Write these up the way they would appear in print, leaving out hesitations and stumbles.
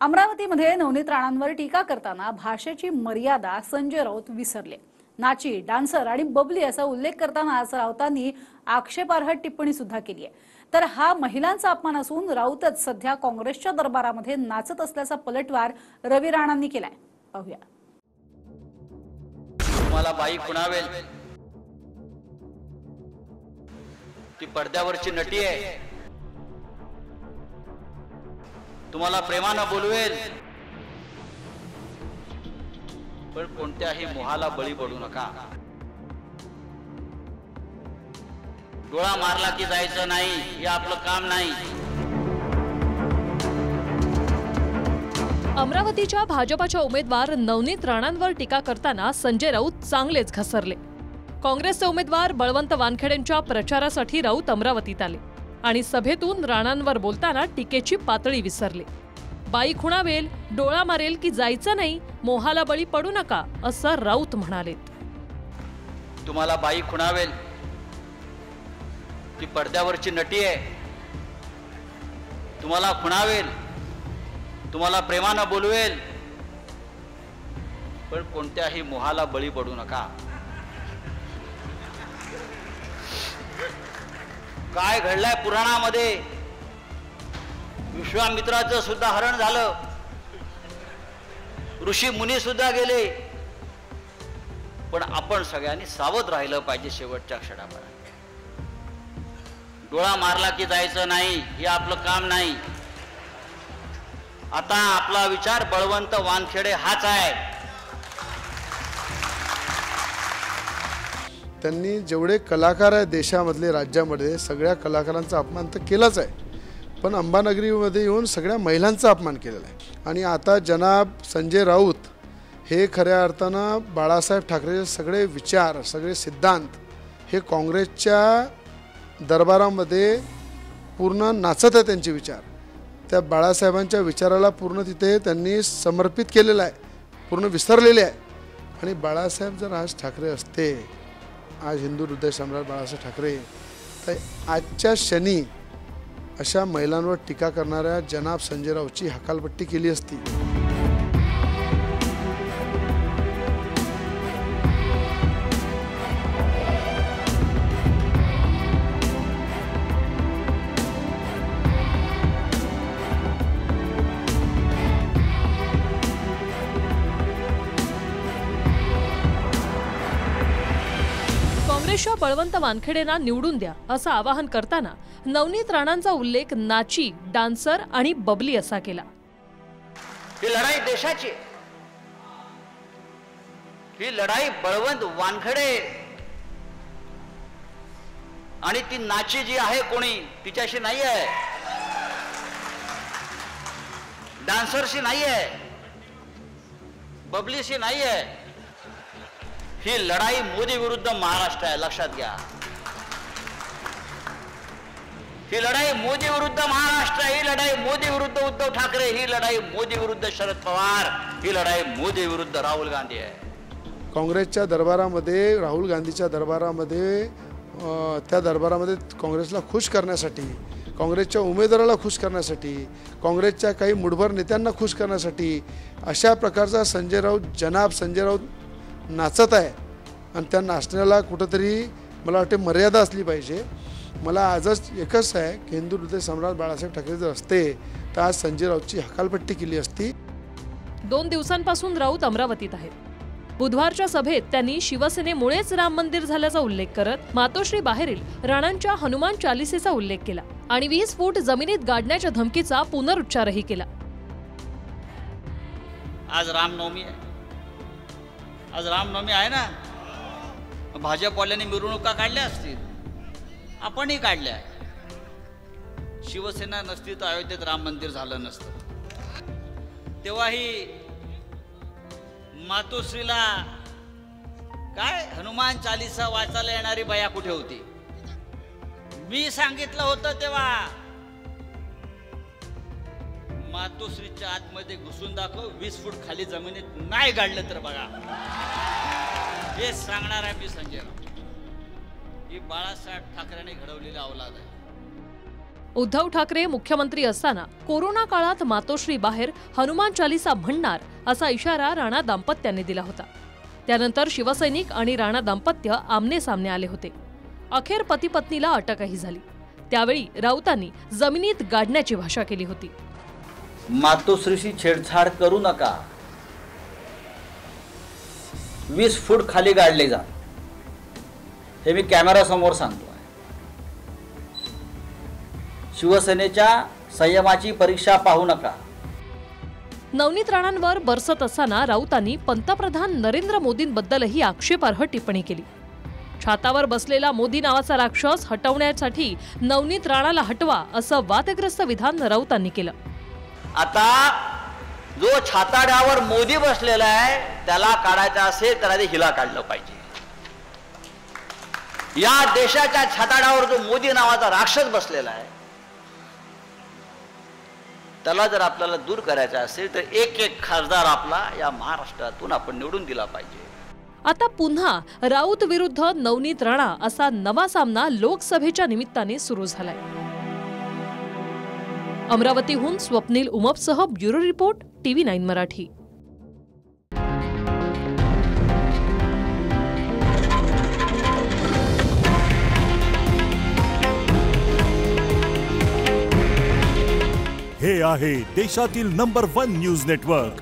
अमरावतीमध्ये नवनीत राणांवर टीका करताना भाषेची मर्यादा संजय राऊत विसरले। नाची, डान्सर आणि बबली असा उल्लेख करताना राऊतांनी आक्षेपार्ह टिप्पणी सुद्धा केली आहे। तर हा महिलांचा अपमान असून राऊतच सध्या काँग्रेसच्या दरबारामध्ये नाचत असल्याचा पलटवार रवी राणांनी केलाय। पाहूया। तुम्हाला बाई कुणावेल, ती पडद्यावरची नटी आहे। तुम्हाला प्रेमानं बोलवेल, पण कोणत्याही मोहाला बळी पडू नका। डोळा मारला की जायचं नाही, हे आपलं काम नाही। अमरावतीच्या भाजपच्या उमेदवार नवनीत राणांवर टीका करताना संजय राऊत चांगलेच घसरले। काँग्रेसचे उमेदवार बळवंत वानखेडेंच्या प्रचारासाठी राऊत अमरावतीत आले आणि सभेतून राणांवर बोलताना टीकेची पातळी विसरले। बाई खुणावेल, डोळा मारेल की जायचं नाही, मोहाला बळी पडू नका असं राऊत म्हणालेत। तुम्हाला बाई खुणावेल, ती पडद्यावरची नटी आहे। तुम्हाला खुणावेल, तुम्हाला प्रेमानं बोलवेल, पण कोणत्याही मोहाला बळी पडू नका। काय घडलंय पुराणामध्ये, विश्वामित्राचं सुद्धा हरण झालं, ऋषी मुनी सुद्धा गेले, पण आपण सगळ्यांनी सावध राहिलं पाहिजे। शेवटच्या क्षणापर्यंत डोळा मारला की जायचं नाही, हे आपलं काम नाही। आता आपला विचार बळवंत वानखेडे हाच आहे। त्यांनी जेवढे कलाकार आहेत देशामधले, राज्यामध्ये सगळ्या कलाकारांचा अपमान तर केलाच आहे, पण अंबानगरीमध्ये येऊन सगळ्या महिलांचा अपमान केलेला आहे। आणि आता जनाब संजय राऊत हे खऱ्या अर्थानं बाळासाहेब ठाकरेचे सगळे विचार, सगळे सिद्धांत हे काँग्रेसच्या दरबारामध्ये पूर्ण नाचत आहे। त्यांचे विचार त्या बाळासाहेबांच्या विचाराला पूर्ण तिथे त्यांनी समर्पित केलेला आहे, पूर्ण विसरलेले आहे। आणि बाळासाहेब जर आज ठाकरे असते, आज हिंदू हृदय सम्राट बाळासाहेब ठाकरे, तर आजच्या क्षणी अशा महिलांवर टीका करणाऱ्या जनाब संजय राऊतची हकालपट्टी केली असती। काँग्रेसच्या बळवंत वानखेडेंना निवडून द्या असं आवाहन करताना नवनीत राणांचा उल्लेख नाची, डान्सर आणि बबली असा केला। ही लढाई देशाची, ही लढाई बळवंत वानखेडे आणि ती नाची जी आहे कोणी तिच्याशी नाही आहे, डान्सरशी नाही आहे, बबलीशी नाही आहे। ही लढाई मोदी विरुद्ध महाराष्ट्र आहे, लक्षात घ्या। ही लढाई मोदी विरुद्ध महाराष्ट्र, ही लढाई मोदी विरुद्ध उद्धव ठाकरे, ही लढाई मोदी विरुद्ध शरद पवार, ही लढाई मोदी विरुद्ध राहुल गांधी आहे। काँग्रेसच्या दरबारामध्ये, राहुल गांधीच्या दरबारामध्ये, त्या दरबारामध्ये काँग्रेसला खुश करण्यासाठी, काँग्रेसच्या उमेदवाराला खुश करण्यासाठी, काँग्रेसच्या काही मुठभर नेत्यांना खुश करण्यासाठी अशा प्रकारचा जनाब संजय राऊत नाचत आहे। आणि त्या नाचण्याला कुठंतरी मला वाटते मर्यादा असली पाहिजे। मला आजच एकच आहे की हिंदू हृदय सम्राट बाळासाहेब ठाकरे जर असते तर आज संजय राऊतची हकालपट्टी केली असती। 2 दिवसांपासून राऊत अमरावतीत आहेत। बुधवारच्या सभेत त्यांनी शिवसेनेमुळेच राम मंदिर झाल्याचा उल्लेख करत मातोश्री बाहेरील राणांच्या हनुमान चालिसेचा उल्लेख केला आणि 20 फूट जमिनीत गाडण्याच्या धमकीचा पुनरुच्चारही केला। आज रामनवमी आहे, आज रामनवमी आहे ना, भाजपवाल्यांनी मिरवणुका काढल्या असतील, आपणही काढल्या। शिवसेना नसती तर अयोध्येत राम मंदिर झालं नसतं। तेव्हाही मातोश्रीला काय हनुमान चालीसा वाचायला येणारी बाया कुठे होती? मी सांगितलं होतं तेव्हा, मातोश्रीच्या आतमध्ये घुसून दाखव, 20 फूट खाली जमिनीत नाही गाडलं तर बघा। हे सांगणार आहे मी संजय राऊत। ही बाळासाहेब ठाकरेंनी घडवलेली औलाद आहे। उद्धव ठाकरे मुख्यमंत्री असताना कोरोना काळात मातोश्री बाहेर हनुमान चालीसा म्हणणार असा इशारा राणा दाम्पत्याने दिला होता. त्यानंतर शिवसैनिक आणि राणा दाम्पत्य आमने सामने आले होते. अखेर पती पत्नीला अटकही झाली. त्यावेळी राऊतांनी जमिनीत गाडण्याची भाषा केली होती. मातोश्रीशी छेडछाड करू नका, 20 फूट खाली गाडले जा, हे मी कॅमेरा समोर सांगतो. शिवसेनेच्या संयमाची परीक्षा पाहू नका. नवनीत राणांवर बरसत असताना राऊतांनी पंतप्रधान नरेंद्र मोदींबद्दलही आक्षेपार्ह टिप्पणी केली. छातावर बसलेला मोदी नावाचा राक्षस हटवण्यासाठी नवनीत राणाला हटवा असं वादग्रस्त विधान राऊतांनी केलं. आता जो छाताड्यावर मोदी बसलेला आहे त्याला काढायचा असेल तर आधी हिला काढलं पाहिजे. या देशाच्या छाताड्यावर जो मोदी नावाचा राक्षस बसलेला आहे त्याला जर आपल्याला दूर करायचा असेल तर एक एक खासदार आपला या महाराष्ट्रातून आपण निवडून दिला पाहिजे. आता पुन्हा राऊत विरुद्ध नवनीत राणा असा नवा सामना लोकसभेच्या निमित्ताने सुरू झालाय. अमरावतीहून स्वप्नील उमपसह ब्युरो रिपोर्ट TV9 मराठी. हे आहे देशातील नंबर 1 न्यूज नेटवर्क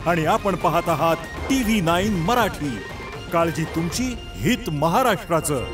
आणि आपण पाहत आहात TV9 मराठी. काळजी तुमची, हित महाराष्ट्राचं.